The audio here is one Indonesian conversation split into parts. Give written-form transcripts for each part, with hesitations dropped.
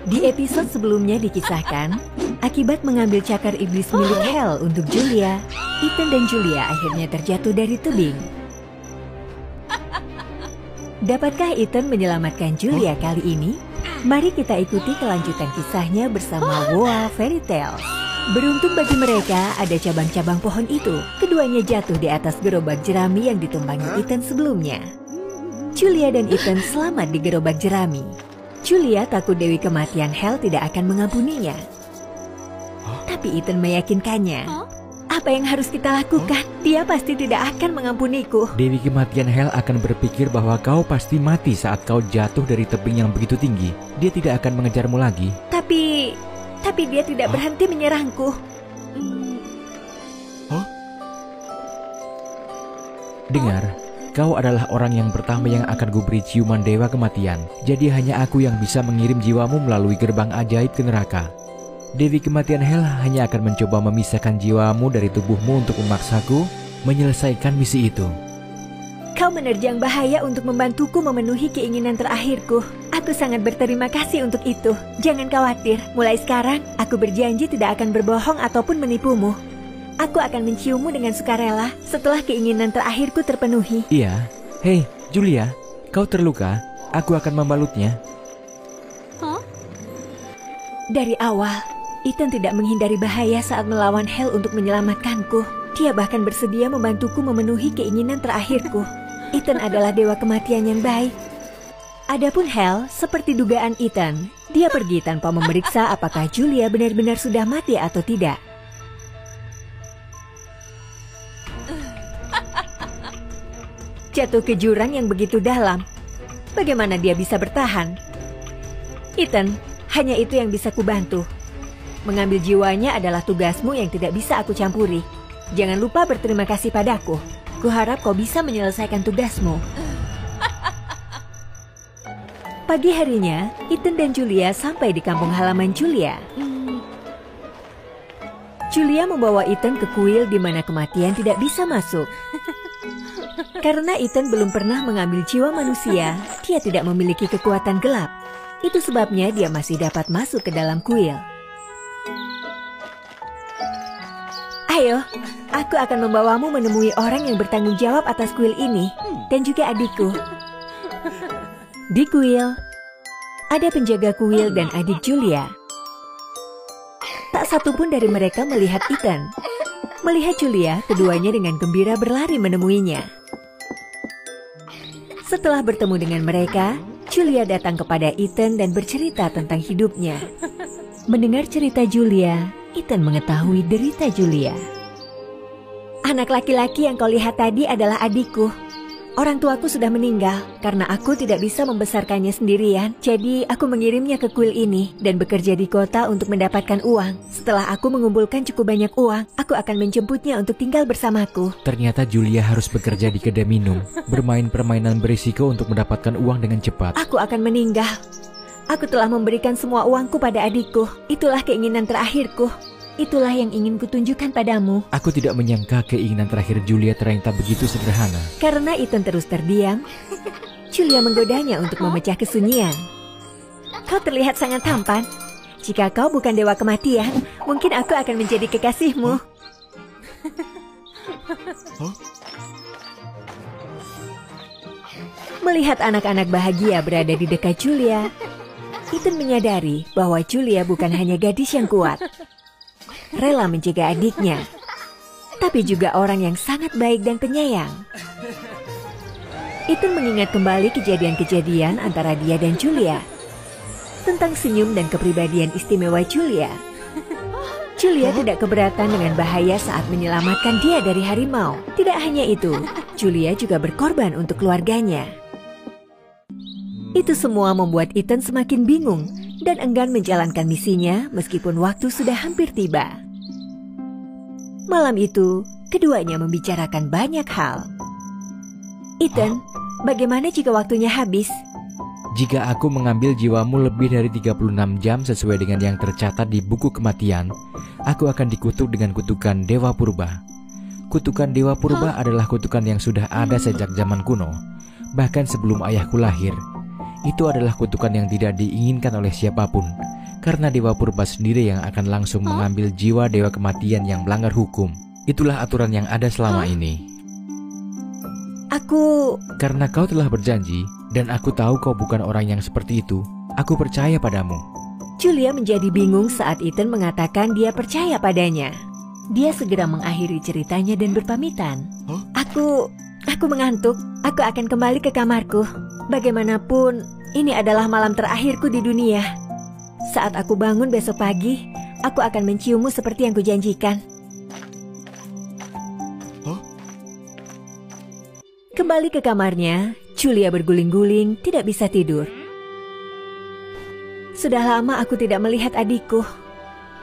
Di episode sebelumnya dikisahkan, akibat mengambil cakar iblis milik Hel untuk Julia, Ethan dan Julia akhirnya terjatuh dari tebing. Dapatkah Ethan menyelamatkan Julia kali ini? Mari kita ikuti kelanjutan kisahnya bersama Woa Fairy Tales. Beruntung bagi mereka ada cabang-cabang pohon itu. Keduanya jatuh di atas gerobak jerami yang ditumpangi Ethan sebelumnya. Julia dan Ethan selamat di gerobak jerami. Julia takut Dewi Kematian Hel tidak akan mengampuninya. Tapi Ethan meyakinkannya. Apa yang harus kita lakukan? Dia pasti tidak akan mengampuniku. Dewi Kematian Hel akan berpikir bahwa kau pasti mati saat kau jatuh dari tebing yang begitu tinggi. Dia tidak akan mengejarmu lagi. Tapi dia tidak berhenti menyerangku. Dengar, kau adalah orang yang pertama yang akan kuberi ciuman Dewa Kematian. Jadi hanya aku yang bisa mengirim jiwamu melalui gerbang ajaib ke neraka. Dewi Kematian Hel hanya akan mencoba memisahkan jiwamu dari tubuhmu untuk memaksaku menyelesaikan misi itu. Kau menerjang bahaya untuk membantuku memenuhi keinginan terakhirku. Aku sangat berterima kasih untuk itu. Jangan khawatir, mulai sekarang aku berjanji tidak akan berbohong ataupun menipumu. Aku akan menciummu dengan sukarela setelah keinginan terakhirku terpenuhi. Iya. Hei, Julia, kau terluka? Aku akan membalutnya. Dari awal, Ethan tidak menghindari bahaya saat melawan Hel untuk menyelamatkanku. Dia bahkan bersedia membantuku memenuhi keinginan terakhirku. Ethan adalah dewa kematian yang baik. Adapun Hel, seperti dugaan Ethan, dia pergi tanpa memeriksa apakah Julia benar-benar sudah mati atau tidak. Jatuh ke jurang yang begitu dalam. Bagaimana dia bisa bertahan? Ethan, hanya itu yang bisa kubantu. Mengambil jiwanya adalah tugasmu yang tidak bisa aku campuri. Jangan lupa berterima kasih padaku. Kuharap kau bisa menyelesaikan tugasmu. Pagi harinya, Ethan dan Julia sampai di kampung halaman Julia. Julia membawa Ethan ke kuil di mana kematian tidak bisa masuk. Karena Ethan belum pernah mengambil jiwa manusia, dia tidak memiliki kekuatan gelap. Itu sebabnya dia masih dapat masuk ke dalam kuil. Ayo, aku akan membawamu menemui orang yang bertanggung jawab atas kuil ini, dan juga adikku. Di kuil, ada penjaga kuil dan adik Julia. Tak satu pun dari mereka melihat Ethan. Melihat Julia, keduanya dengan gembira berlari menemuinya. Setelah bertemu dengan mereka, Julia datang kepada Ethan dan bercerita tentang hidupnya. Mendengar cerita Julia, Ethan mengetahui derita Julia. Anak laki-laki yang kau lihat tadi adalah adikku. Orang tuaku sudah meninggal karena aku tidak bisa membesarkannya sendirian. Jadi aku mengirimnya ke kuil ini dan bekerja di kota untuk mendapatkan uang. Setelah aku mengumpulkan cukup banyak uang, aku akan menjemputnya untuk tinggal bersamaku. Ternyata Julia harus bekerja di kedai minum, bermain permainan berisiko untuk mendapatkan uang dengan cepat. Aku akan meninggal. Aku telah memberikan semua uangku pada adikku. Itulah keinginan terakhirku. Itulah yang ingin kutunjukkan padamu. Aku tidak menyangka keinginan terakhir Julia ternyata begitu sederhana. Karena Ethan terus terdiam, Julia menggodanya untuk memecah kesunyian. Kau terlihat sangat tampan. Jika kau bukan dewa kematian, mungkin aku akan menjadi kekasihmu. Melihat anak-anak bahagia berada di dekat Julia, Ethan menyadari bahwa Julia bukan hanya gadis yang kuat, rela menjaga adiknya, tapi juga orang yang sangat baik dan penyayang. Ethan mengingat kembali kejadian-kejadian antara dia dan Julia, tentang senyum dan kepribadian istimewa Julia. Julia tidak keberatan dengan bahaya saat menyelamatkan dia dari harimau. Tidak hanya itu, Julia juga berkorban untuk keluarganya. Itu semua membuat Ethan semakin bingung dan enggan menjalankan misinya meskipun waktu sudah hampir tiba. Malam itu, keduanya membicarakan banyak hal. Ethan, bagaimana jika waktunya habis? Jika aku mengambil jiwamu lebih dari 36 jam sesuai dengan yang tercatat di buku kematian, aku akan dikutuk dengan kutukan Dewa Purba. Kutukan Dewa Purba adalah kutukan yang sudah ada sejak zaman kuno, bahkan sebelum ayahku lahir. Itu adalah kutukan yang tidak diinginkan oleh siapapun. karena Dewa Purba sendiri yang akan langsung mengambil jiwa Dewa Kematian yang melanggar hukum. Itulah aturan yang ada selama ini. Karena kau telah berjanji, dan aku tahu kau bukan orang yang seperti itu, aku percaya padamu. Julia menjadi bingung saat Ethan mengatakan dia percaya padanya. Dia segera mengakhiri ceritanya dan berpamitan. Aku mengantuk. Aku akan kembali ke kamarku. Bagaimanapun, ini adalah malam terakhirku di dunia. Saat aku bangun besok pagi, aku akan menciummu seperti yang kujanjikan. Kembali ke kamarnya, Julia berguling-guling, tidak bisa tidur. Sudah lama aku tidak melihat adikku.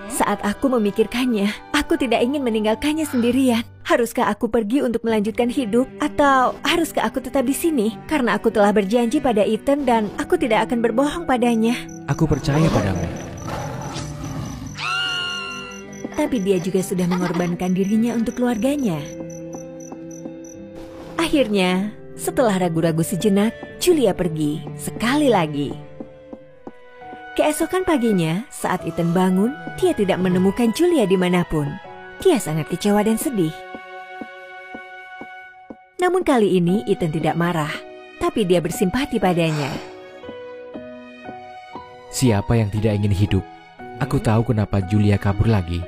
Saat aku memikirkannya, aku tidak ingin meninggalkannya sendirian. Haruskah aku pergi untuk melanjutkan hidup, atau haruskah aku tetap di sini? Karena aku telah berjanji pada Ethan dan aku tidak akan berbohong padanya. Aku percaya padamu. Tapi dia juga sudah mengorbankan dirinya untuk keluarganya. Akhirnya, setelah ragu-ragu sejenak, Julia pergi sekali lagi. Keesokan paginya, saat Ethan bangun, dia tidak menemukan Julia dimanapun. Dia sangat kecewa dan sedih. Namun kali ini Ethan tidak marah, tapi dia bersimpati padanya. Siapa yang tidak ingin hidup? Aku tahu kenapa Julia kabur lagi.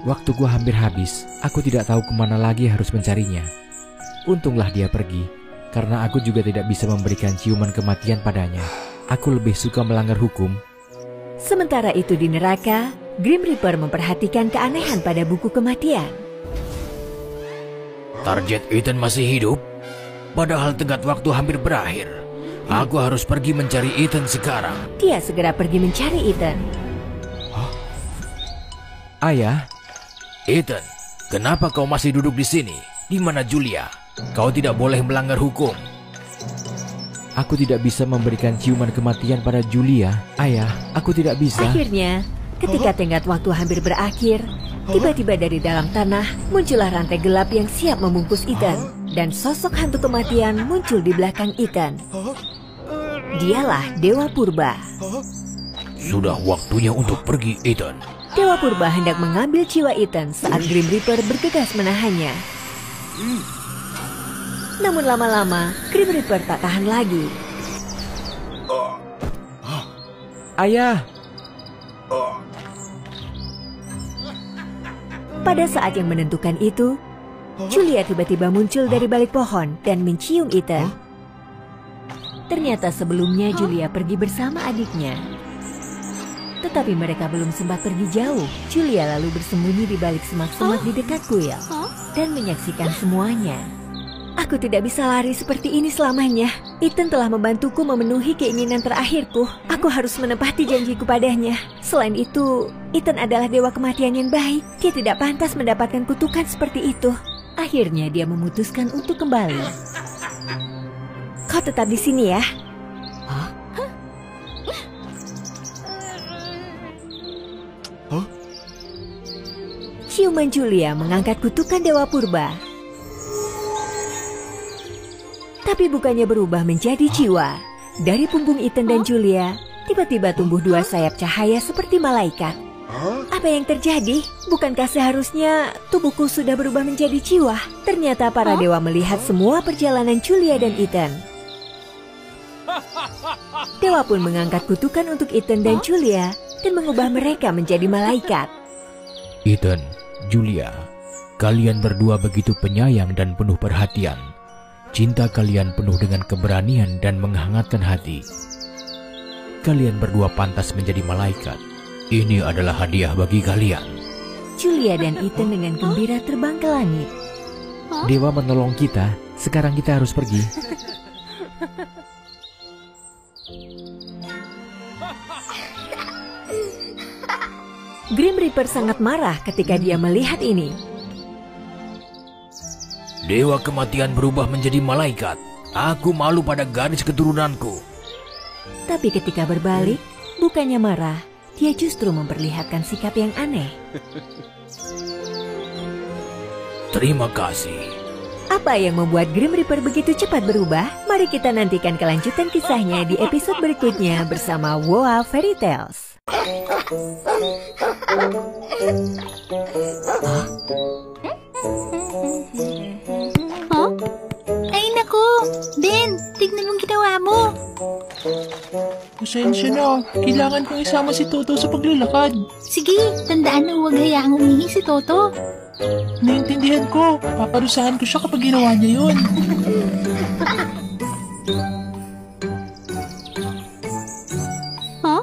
Waktuku hampir habis, aku tidak tahu kemana lagi harus mencarinya. Untunglah dia pergi, karena aku juga tidak bisa memberikan ciuman kematian padanya. Aku lebih suka melanggar hukum. Sementara itu di neraka, Grim Reaper memperhatikan keanehan pada buku kematian. Target Ethan masih hidup, padahal tenggat waktu hampir berakhir. Aku harus pergi mencari Ethan sekarang. Dia segera pergi mencari Ethan. Ayah, Ethan, kenapa kau masih duduk di sini? Di mana Julia? Kau tidak boleh melanggar hukum. aku tidak bisa memberikan ciuman kematian pada Julia. Ayah, aku tidak bisa. Akhirnya, ketika tenggat waktu hampir berakhir, tiba-tiba dari dalam tanah muncullah rantai gelap yang siap membungkus Ethan. Dan sosok hantu kematian muncul di belakang Ethan. Dialah Dewa Purba. Sudah waktunya untuk pergi, Ethan. Dewa Purba hendak mengambil jiwa Ethan saat Grim Reaper bergegas menahannya. Namun lama-lama, Grim Reaper tak tahan lagi. Ayah! Pada saat yang menentukan itu, Julia tiba-tiba muncul dari balik pohon dan mencium Ethan. Ternyata sebelumnya Julia pergi bersama adiknya. Tetapi mereka belum sempat pergi jauh. Julia lalu bersembunyi di balik semak-semak di dekat kuil dan menyaksikan semuanya. Aku tidak bisa lari seperti ini selamanya. Ethan telah membantuku memenuhi keinginan terakhirku. Aku harus menepati janjiku padanya. Selain itu, Ethan adalah dewa kematian yang baik. Dia tidak pantas mendapatkan kutukan seperti itu. Akhirnya dia memutuskan untuk kembali. Kau tetap di sini ya. Ciuman Julia mengangkat kutukan Dewa Purba. Tapi bukannya berubah menjadi jiwa. Dari punggung Ethan dan Julia, tiba-tiba tumbuh dua sayap cahaya seperti malaikat. Apa yang terjadi? Bukankah seharusnya tubuhku sudah berubah menjadi jiwa? Ternyata para dewa melihat semua perjalanan Julia dan Ethan. Dewa pun mengangkat kutukan untuk Ethan dan Julia dan mengubah mereka menjadi malaikat. Ethan, Julia, kalian berdua begitu penyayang dan penuh perhatian. Cinta kalian penuh dengan keberanian dan menghangatkan hati. Kalian berdua pantas menjadi malaikat. Ini adalah hadiah bagi kalian. Julia dan Ethan dengan gembira terbang ke langit. Dewa menolong kita, sekarang kita harus pergi. Grim Reaper sangat marah ketika dia melihat ini. Dewa kematian berubah menjadi malaikat. Aku malu pada garis keturunanku. Tapi ketika berbalik, bukannya marah, dia justru memperlihatkan sikap yang aneh. Terima kasih. Apa yang membuat Grim Reaper begitu cepat berubah? Mari kita nantikan kelanjutan kisahnya di episode berikutnya bersama Woa Fairy Tales. Huh? Ay naku! Ben, tignan mong ginawa mo. Pasensya na. Kailangan kong isama si Toto sa paglalakad. Sige, tandaan na huwag hayaang umihi si Toto. Naiintindihan ko. Paparusahan ko siya kapag ginawa niya yun. Huh?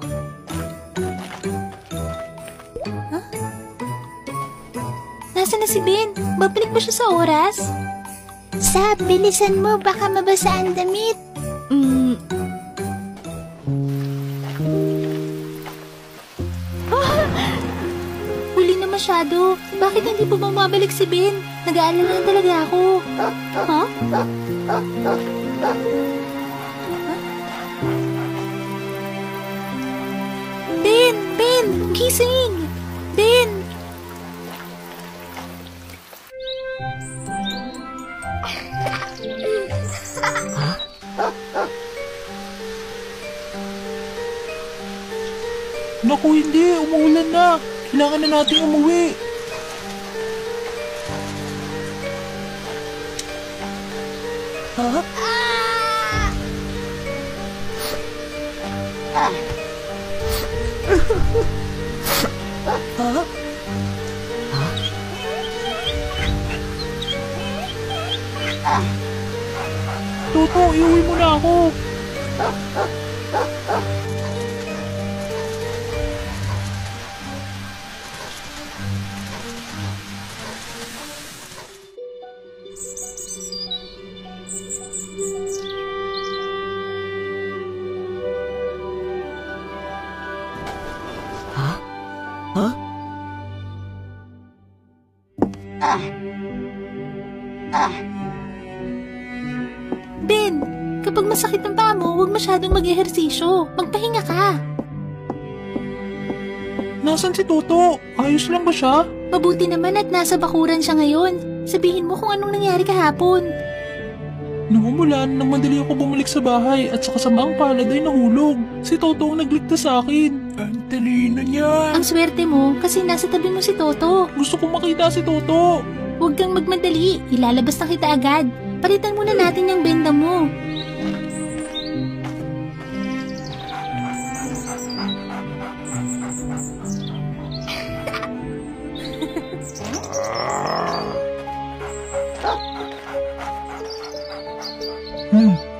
Nasaan na si Ben? Babalik ba siya sa oras? Sab, bilisan mo. Baka mabasa ang damit. Huli na masyado. Bakit hindi po bumabalik si Ben? Nag-aalala na talaga ako. Huh? Ben! Ben! Gising! Ben! Naku, hindi. Umuulan na. Kailangan na natin umuwi. Toto, iuwi mo na ako. Ben, kapag masakit ang paa mo, huwag masyadong mag-ehersisyo. Magpahinga ka. Nasaan si Toto? Ayos lang ba siya? Mabuti naman at nasa bakuran siya ngayon. Sabihin mo kung anong nangyari kahapon. Namumulan nang madali ako bumalik sa bahay at sa kasamaang palad ay nahulog. Si Toto ang nagligtas sa akin. Ang talino niya. Ang swerte mo kasi nasa tabi mo si Toto. Gusto kong makita si Toto. Huwag kang magmadali. Ilalabas na kita agad. Palitan muna natin yung benda mo.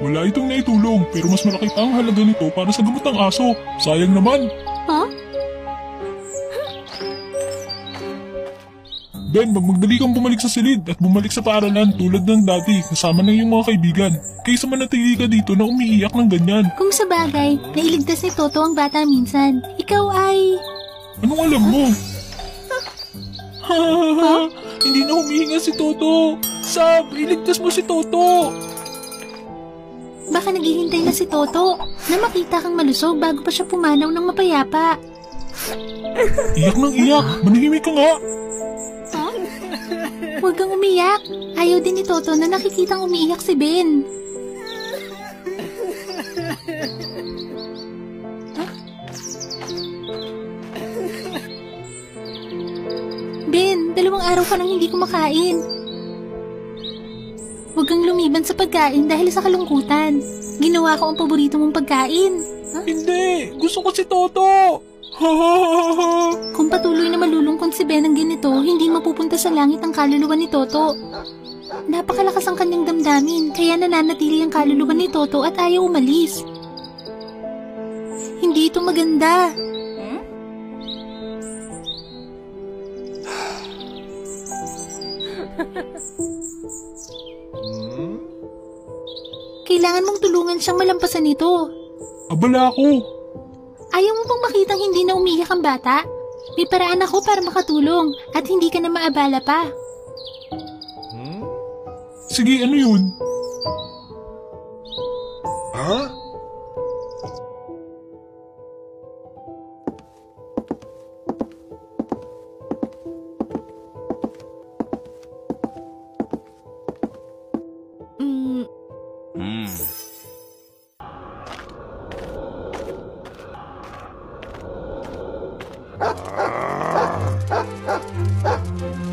Wala itong naitulong pero mas malaki pa ang halaga nito para sa gamot ng aso. Sayang naman. Huh? Ben, magdali kang bumalik sa silid at bumalik sa paaralan tulad ng dati kasama ng iyong mga kaibigan. Kaysa manatili ka dito na umiiyak ng ganyan. Kung sa bagay, nailigtas ni Toto ang bata minsan. Ikaw ay... Anong alam mo? Hindi na humihinga si Toto. Sab, iligtas mo si Toto. Baka naghihintay na si Toto na makita kang malusog bago pa siya pumanaw ng mapayapa. Iyak ng iyak. Manahimik ka nga. Huwag kang umiyak. Ayaw din ni Toto na nakikitang umiiyak si Ben. Ben, 2 araw ka nang hindi kumakain. Huwag kang lumiban sa pagkain dahil sa kalungkutan. Ginawa ko ang paborito mong pagkain. Hindi, gusto ko si Toto. Kung patuloy na malulungkot si Ben ng ganito, hindi mapupunta sa langit ang kaluluwa ni Toto. Napakalakas ang kanyang damdamin, kaya nananatili ang kaluluwa ni Toto at ayaw umalis. Hindi ito maganda. Kailangan mong tulungan siyang malampasan ito. Abala ako. Ayaw mo bang makitang hindi na umiyak ang bata? May paraan ako para makatulong at hindi ka na maabala pa. Sige, ano yun?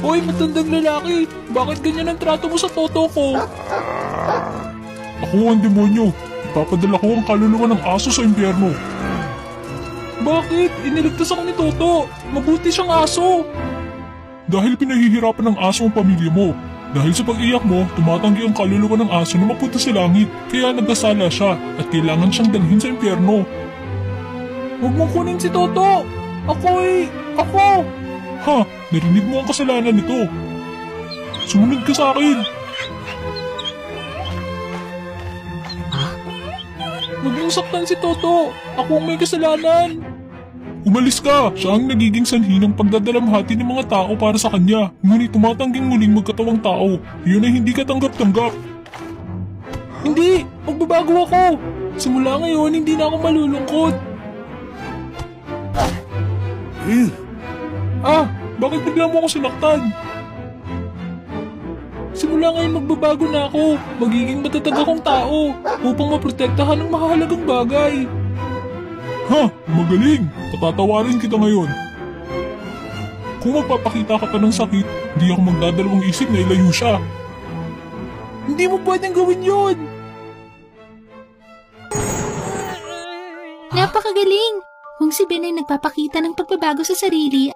Hoy, matandang lalaki! Bakit ganyan ang trato mo sa Toto ko? Ako ang demonyo. Ipapadala ko ang kaluluwa ng aso sa impyerno. Bakit? Iniligtas ako ni Toto. Mabuti siyang aso. Dahil pinahihirapan ng aso ang pamilya mo. Dahil sa pag-iyak mo, tumatanggi ang kaluluwa ng aso na mapunta sa langit. Kaya nagkasala siya at kailangan siyang dalhin sa impyerno. Huwag mong kunin si Toto! Ako! Ha? Narinig mo ang kasalanan nito. Sumunod ka sa akin. Huwag mong saktan si Toto! Ako ang may kasalanan! Umalis ka! Siya ang nagiging sanhi ng pagdadalamhati ng mga tao para sa kanya. Ngunit tumatangging muling magkatawang tao. Yun ay hindi ka tanggap-tanggap. Hindi! Magbabago ako! Simula ngayon, hindi na ako malulungkot. Bakit bigla mo ako sinaktan? Simula ngayon magbabago na ako. Magiging matatag akong tao upang maprotektahan ng mahalagang bagay. Ha? Magaling! Patatawarin kita ngayon. Kung magpapakita ka pa ng sakit, hindi ako magdadalawang isip na ilayo siya. Hindi mo pwedeng gawin yun! Napakagaling! Kung si Ben ay nagpapakita ng pagbabago sa sarili,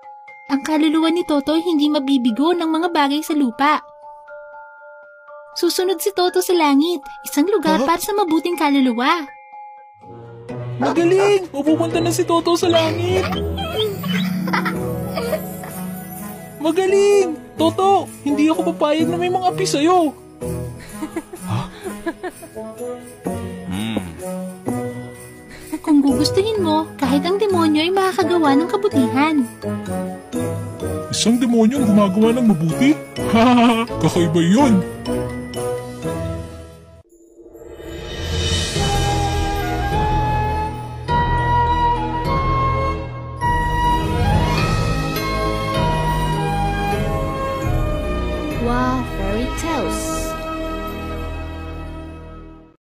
ang kaluluwa ni Toto ay hindi mabibigo ng mga bagay sa lupa. Susunod si Toto sa langit, isang lugar para sa mabuting kaluluwa. Magaling! Mapupunta na si Toto sa langit! Magaling! Toto, hindi ako papayag na may mga api sa'yo. Kung gugustuhin mo, kahit ang demonyo ay makakagawa ng kabutihan. Isang demonyo ang gumagawa ng mabuti? Hahaha, kakaiba yun.